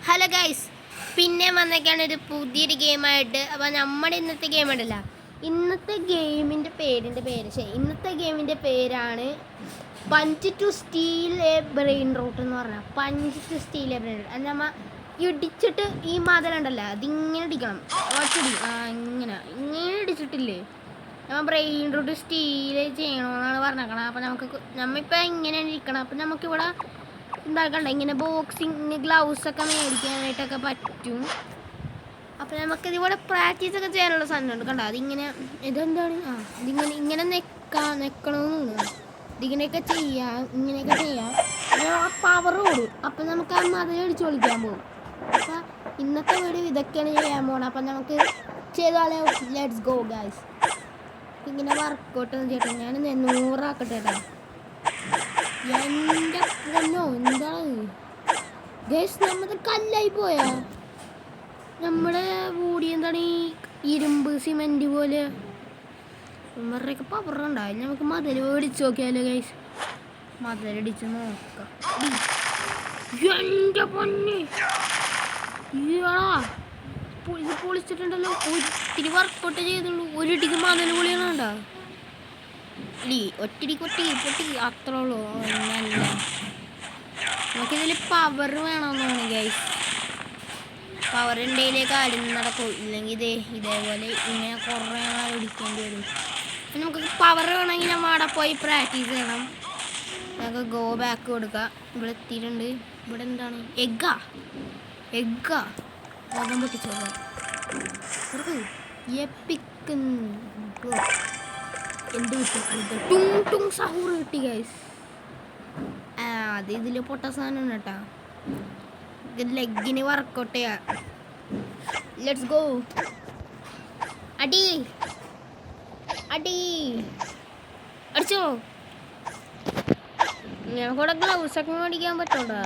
Hello guys, പിന്നെ വന്നേക്കാണ് ഒരു പുതിയൊരു ഗെയിമായിട്ട്. അപ്പോൾ നമ്മുടെ ഇന്നത്തെ ഗെയിം ഉണ്ടല്ലോ, ഇന്നത്തെ ഗെയിമിൻ്റെ പേരാണ് punch to steal a brain rot എന്ന് പറഞ്ഞാൽ. Punch to steal a brain rot അത് നമ്മൾ ഇടിച്ചിട്ട് ഈ മതിലുണ്ടല്ലോ അതിങ്ങനെ ഇടിക്കണം. ഇങ്ങനെ ഇടിച്ചിട്ടില്ലേ നമ്മൾ ബ്രെയിൻ റൂട്ട് സ്റ്റീൽ ചെയ്യണമെന്നാണ് പറഞ്ഞേക്കണം. അപ്പോൾ നമ്മളിപ്പോൾ ഇങ്ങനെയാണ് ഇരിക്കണം. അപ്പോൾ നമുക്കിവിടെ ഉണ്ടാക്കണ്ട ഇങ്ങനെ ബോക്സിങ് ഗ്ലൗസൊക്കെ മേടിക്കാനായിട്ടൊക്കെ പറ്റും. അപ്പോൾ നമുക്കിതിവിടെ പ്രാക്ടീസൊക്കെ ചെയ്യാനുള്ള സാധനമുണ്ട്. കണ്ടോ അതിങ്ങനെ ഇതെന്താണ് ഇങ്ങനെ നെക്കണമെന്ന് ഇതിങ്ങനെയൊക്കെ ഇങ്ങനെയൊക്കെ ചെയ്യാം. പവർ കൂടും. അപ്പം നമുക്ക് ആ മതിലടിച്ച് കളിക്കാൻ പോകും. അപ്പം ഇന്നത്തെ വീഡിയോ ഇതൊക്കെയാണ് ചെയ്യാൻ പോകണം. അപ്പം നമുക്ക് ചെയ്താലോ? Let's go guys. ഇങ്ങനെ വർക്കൗട്ട് ചേട്ടാ ഞാൻ 100 ആക്കട്ടെ കേട്ടോ. എൻ്റെ പൊന്നോ എന്താണ് ഗൈസ്, നമ്മുടെ കല്ലായി പോയാ നമ്മുടെ ബോഡി എന്താണ് ഈ ഇരുമ്പ് സിമെന്റ് പോലെ. ഇവരുടെയൊക്കെ പവർ ഉണ്ടാവില്ല. നമുക്ക് മതിൽ മേടിച്ച് നോക്കിയാലോ ഗൈസ്. മതിലടിച്ച് നോക്കാം. എൻ്റെ പൊന്നെ ഇത് പൊളിച്ചിട്ടുണ്ടല്ലോ. ഒത്തിരി വർക്കൗട്ട് ചെയ്തുള്ളൂ. ഒരിടിക്ക് മതിൽ പൊളിയാണ് കണ്ടോ. ഒറ്റടി പൊട്ടി അത്രേ ഉള്ളൂ. ഒന്നല്ല, നമുക്കിതിൽ പവർ വേണമെന്നാണ് ഗൈസ്. പവർ ഉണ്ടെങ്കിലേ കാര്യം നടക്കും. ഇല്ലെങ്കിൽ ഇതേപോലെ ഇങ്ങനെ കുറേ നാൾ ഇടിക്കേണ്ടി വരും. നമുക്ക് പവർ വേണമെങ്കിൽ നമ്മൾ അവിടെ പോയി പ്രാക്ടീസ് ചെയ്യണം. നമുക്ക് ഗോ ബാക്ക് കൊടുക്കാം. ഇവിടെ എത്തിയിട്ടുണ്ട്. ഇവിടെ എന്താണ് എഗ്ഗാ ഓകം പൊട്ടിച്ചോക്കാം. എന്ത് കിട്ടും സഹൂർ കിട്ടി ഗൈസ്. അത് ഇതിൽ പൊട്ട സാധനം കേട്ടാ. ഇത് ലെഗിന് വർക്കൗട്ട് ചെയ്യാം. Let's go. അടിച്ചോ. ഞങ്ങൾക്കൂടെ ഗ്ലൗസൊക്കെ മേടിക്കാൻ പറ്റൂടാ.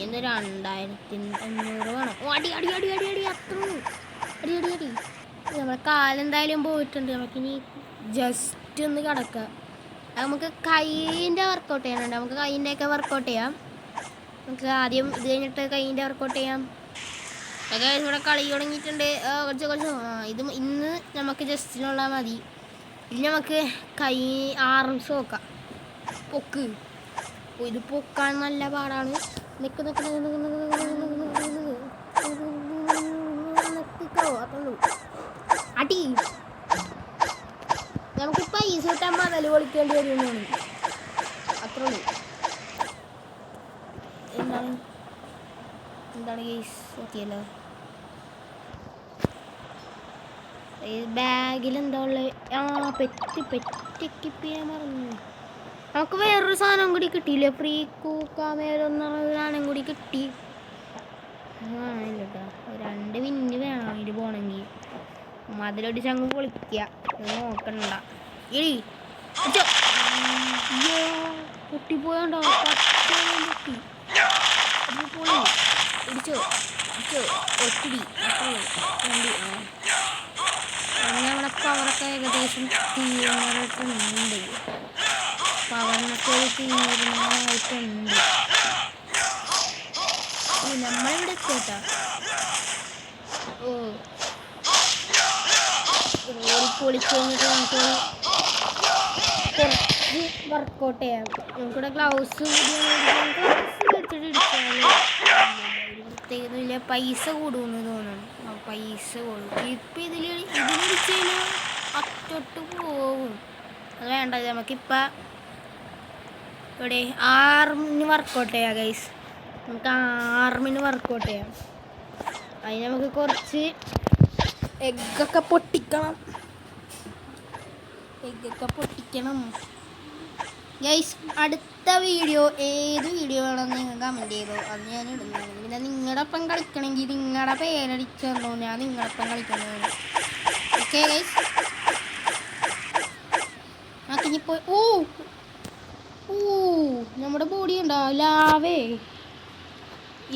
ഇങ്ങനെ 2500 വേണം. അടി നമ്മുടെ കാലെന്തായാലും പോയിട്ടുണ്ട്. നമുക്കിനി ജസ്റ്റ് ഒന്ന് കിടക്കാം. നമുക്ക് കൈയിൻ്റെ വർക്കൗട്ട് ചെയ്യാനുണ്ട്. നമുക്ക് കൈയിൻ്റെയൊക്കെ വർക്കൗട്ട് ചെയ്യാം. നമുക്ക് ആദ്യം ഇത് കഴിഞ്ഞിട്ട് കൈയിൻ്റെ വർക്കൗട്ട് ചെയ്യാം. ഒക്കെ ഇവിടെ കളി തുടങ്ങിയിട്ടുണ്ട്. കുറച്ച് ഇത് ഇന്ന് നമുക്ക് ജസ്റ്റിനുള്ള മതി. ഇനി നമുക്ക് കൈ ആർംസ് നോക്കാം. ഇത് പൊക്കാൻ നല്ല പാടാണ്. നിൽക്കോ അതുള്ളൂ. അടി നമുക്ക് പൈസ കിട്ടാൻ മതിൽ പൊളിക്കേണ്ടി വരുന്നതാണ്. അത്രേ ഉള്ളൂ. എന്താണ് കേസ് നോക്കിയല്ലോ. ബാഗിൽ എന്താ ഉള്ളത്? പെറ്റി ചെയ്യാൻ മറന്നു. നമുക്ക് വേറൊരു സാധനം കൂടി കിട്ടിയില്ലേ? ഫ്രീ കൂക്കാമേലെന്ന സാധനം കൂടി കിട്ടി. ഇല്ലട്ടാ, 2 മിനിറ്റ് വേണം ഇത് പോണെങ്കിൽ. മതിലടിച്ച് അങ്ങ് പൊളിക്കുക. നോക്കണ്ട. പൊട്ടിപ്പോയണ്ടോ? പൊട്ടി ഇടിച്ചോ ഒത്തിരി. നമ്മുടെ പവറൊക്കെ ഏകദേശം തീർന്നിട്ടുണ്ട്. പവറിനൊക്കെ തീരുമാനമായിട്ടുണ്ട്. നമ്മളിവിടെ എത്തിട്ടാ. പൊളിച്ച് കഴിഞ്ഞിട്ട് നമുക്ക് കുറച്ച് വർക്കൗട്ട് ചെയ്യാം. നമുക്കിവിടെ ഗ്ലൗസ് പ്രത്യേകതയില്ല. പൈസ കൂടുമെന്ന് തോന്നുന്നു. പൈസ കൂടും. ഇപ്പം ഇതിലടിച്ച് കഴിഞ്ഞാൽ അറ്റോട്ട് പോവും. അത് വേണ്ട. നമുക്കിപ്പോൾ ഇവിടെ ആർമിന് വർക്കൗട്ട് ചെയ്യാം ഗൈസ്. നമുക്ക് ആർമിന് വർക്കൗട്ട് ചെയ്യാം. അതിന് നമുക്ക് കുറച്ച് എഗ്ഗൊക്കെ പൊട്ടിക്കണം ഗൈസ്. അടുത്ത വീഡിയോ ഏത് വീഡിയോ വേണമെന്ന് നിങ്ങൾ കമൻറ്റ് ചെയ്തോ. അത് ഞാൻ ഇടുന്നതാണ്. പിന്നെ നിങ്ങളുടെ ഒപ്പം കളിക്കണമെങ്കിൽ നിങ്ങളുടെ പേരടിച്ചു തന്നോ. ഞാൻ നിങ്ങളുടെ ഒപ്പം കളിക്കുന്നതാണ്. Okay guys. ആക്കിഞ്ഞിപ്പോയി. നമ്മുടെ ബോഡി ഉണ്ടോ ലാവേ.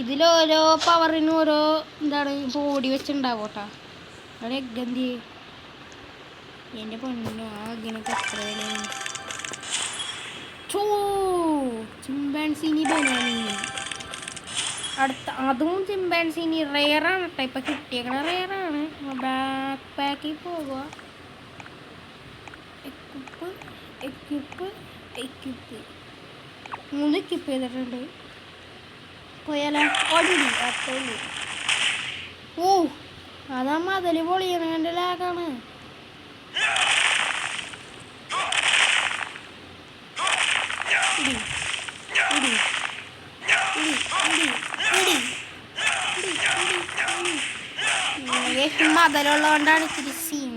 ഇതിലോരോ പവറിനും ഓരോ എന്താണ് ബോഡി വെച്ചിട്ടുണ്ടാവോട്ടാ. അവിടെ എഗ്ഗന്തി എൻ്റെ പൊന്നോ. ആ എഗ്ഗിനൊക്കെ എത്ര വിലയാണ്. ചിമ്പാൻസിനി ബനാനി അടുത്ത അതും ചിമ്പാൻസിനി റെയറാണ് കേട്ടോ. ഇപ്പം കിട്ടിയേക്കണ റെയറാണ്. ബാക്ക് പാക്കിൽ പോകുക. എക്യുപ്പ് 3 എക്യുപ്പ് ചെയ്തിട്ടുണ്ട്. പോയാലോ ഓടി അത്രയുള്ളൂ. ഓ അതാ മതിൽ പൊളിയണേൻ്റെ ലാഗാണ്. മതിലുള്ളതുകൊണ്ടാണ് ഇത്തിരി സീൻ.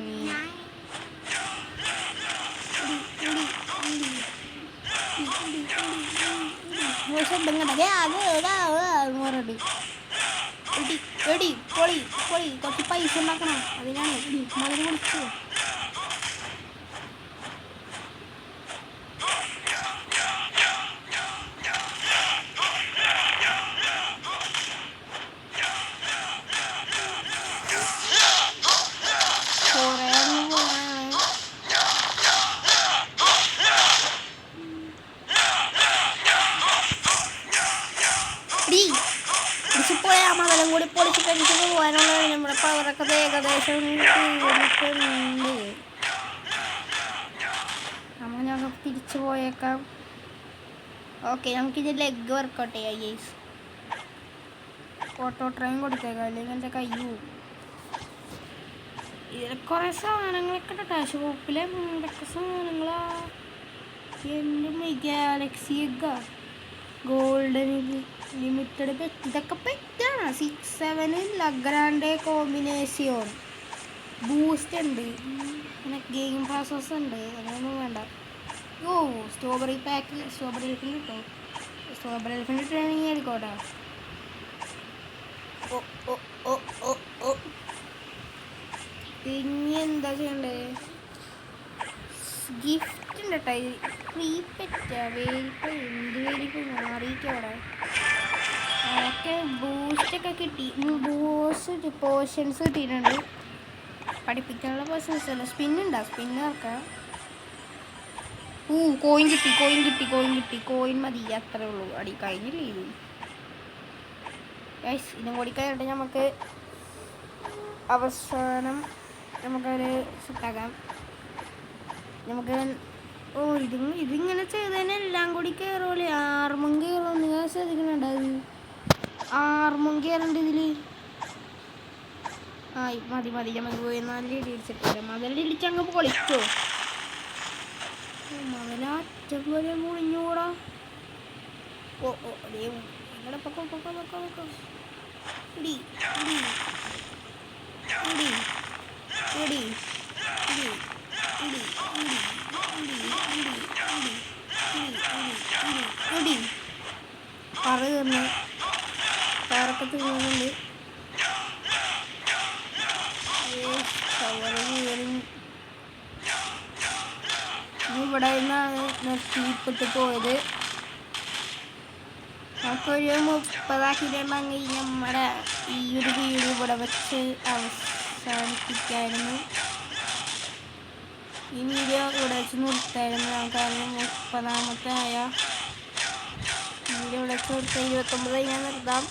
കുറച്ച് പൈസ ഉണ്ടാക്കണം. അതിനാണ് മതിൽ വിളിച്ചു. മതം കൂടി പൊളിച്ച് കഴിച്ച് പോകാനുള്ള നമ്മുടെ പവറൊക്കെ ഏകദേശം തീർന്നിട്ടുണ്ട്. നമ്മൾ ഞങ്ങൾ തിരിച്ചു പോയേക്കാം. ഓക്കെ നമുക്കിത് ലെഗ് വർക്കൗട്ട് ചെയ്യാം. ഗെയ്സ് ഓട്ടോ ട്രെയിൻ കൊടുത്തേക്കാം, അല്ലെങ്കിൽ എൻ്റെ കൈ പോകും. ഇതിൽ കുറേ സാധനങ്ങളൊക്കെ ഉണ്ട്. ഷോപ്പിലെ എന്തൊക്കെ സാധനങ്ങളാ. എൻ്റെ ഗാലക്സി ഗോൾഡൻ ലിമിറ്റഡ് പെറ്റ്. ഇതൊക്കെ പെറ്റാണ്. 6-7 ലഗ്രാൻഡെ കോമ്പിനേഷൻ. ബൂസ്റ്റ് ഉണ്ട്, പിന്നെ ഗെയിം പാസസ് ഉണ്ട്. അങ്ങനെയൊന്നും വേണ്ട. ഓ സ്ട്രോബെറി പാക്ക്, സ്ട്രോബെറി എൽഫിന് കിട്ടോ. Strawberry എൽഫിൻ്റെ training ആയിരിക്കോട്ടെ. ഓ ഓ ഓ ഓ ഓ ഇനി എന്താ ചെയ്യണ്ടേ? ഗിഫ്റ്റ് ഉണ്ട് കേട്ടോ. Free peta. വേരിപ്പ് എന്ത് വേരിപ്പ് മാറിയിട്ടവിടെ. അതൊക്കെ ബൂസ്റ്റൊക്കെ കിട്ടി. ബൂസ്റ്റ് പോർഷൻസ് കിട്ടിയിട്ടുണ്ട്. പഠിപ്പിക്കാനുള്ള പോർഷൻസ് അല്ല. സ്പിന്നുണ്ടോ? സ്പിന്ന് ആർക്കാം. കോയിൻ കിട്ടി. കോയിൻ മതി, അത്രേ ഉള്ളൂ. അടി കഴിഞ്ഞില്ല ഇത്. ഇതും കൂടി കഴിഞ്ഞിട്ട് നമുക്ക് അവസാനം നമുക്കത് സെറ്റാക്കാം. നമുക്ക് ഇതിങ്ങനെ ചെയ്തതിന് എല്ലാം കൂടി കയറുമല്ലേ. ആർമും കയറും. നിങ്ങൾ ശ്രദ്ധിക്കുന്നുണ്ട്? അത് ആർമും കയറുന്നുണ്ട് ഇതിൽ. മതി നമുക്ക് പോയി നല്ല ഇടിച്ചിട്ടില്ല. മതിലിടിച്ചങ്ങ് പൊളിച്ചോ. മതിലറ്റം പോലെ മുറിഞ്ഞൂടാ. ഓ അതേ നിങ്ങളുടെ പൊക്കം ഇടി പറയുന്നു. പാറൊക്കെ തിന്നുന്നുണ്ട്. ഇവിടെ നിന്നാണ് നിർത്തിപ്പെട്ട് പോയത്. നമുക്കൊരു 30 ആക്കിയിട്ടുണ്ടെങ്കിൽ നമ്മുടെ ഈ ഒരു വീഡിയോ ഇവിടെ വെച്ച് അവസാനിപ്പിക്കായിരുന്നു. ഈ വീഡിയോ ഇവിടെ വെച്ച് നിർത്തായിരുന്നു. കാരണം 30ാമത്തെ ആയ വീഡിയോ ഇവിടെ വെച്ച് നിർത്താൻ 29 ഞാൻ നിർത്താം.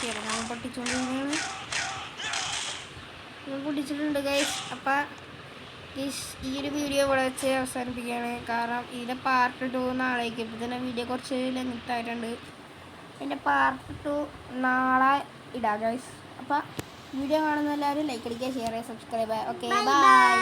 കിടന്നാണ് പൊട്ടിച്ചുകൊണ്ടിരിക്കുകയാണ്. പൊട്ടിച്ചിട്ടുണ്ട് ഗൈസ്. അപ്പം ഗൈസ് ഈ ഒരു വീഡിയോ ഇവിടെ വെച്ച് അവസാനിപ്പിക്കുകയാണ്. കാരണം ഇതിൻ്റെ പാർട്ട് 2 നാളേക്ക്. ഇപ്പം തന്നെ വീഡിയോ കുറച്ച് ലെങ്ത് ആയിട്ടുണ്ട്. എൻ്റെ പാർട്ട് 2 നാളെ ഇടാം ഗൈസ്. അപ്പം വീഡിയോ കാണുന്ന എല്ലാവരും ലൈക്ക് അടിക്കുക, ഷെയർ ചെയ്യുക, സബ്സ്ക്രൈബ് ചെയ്യുക. Okay bye.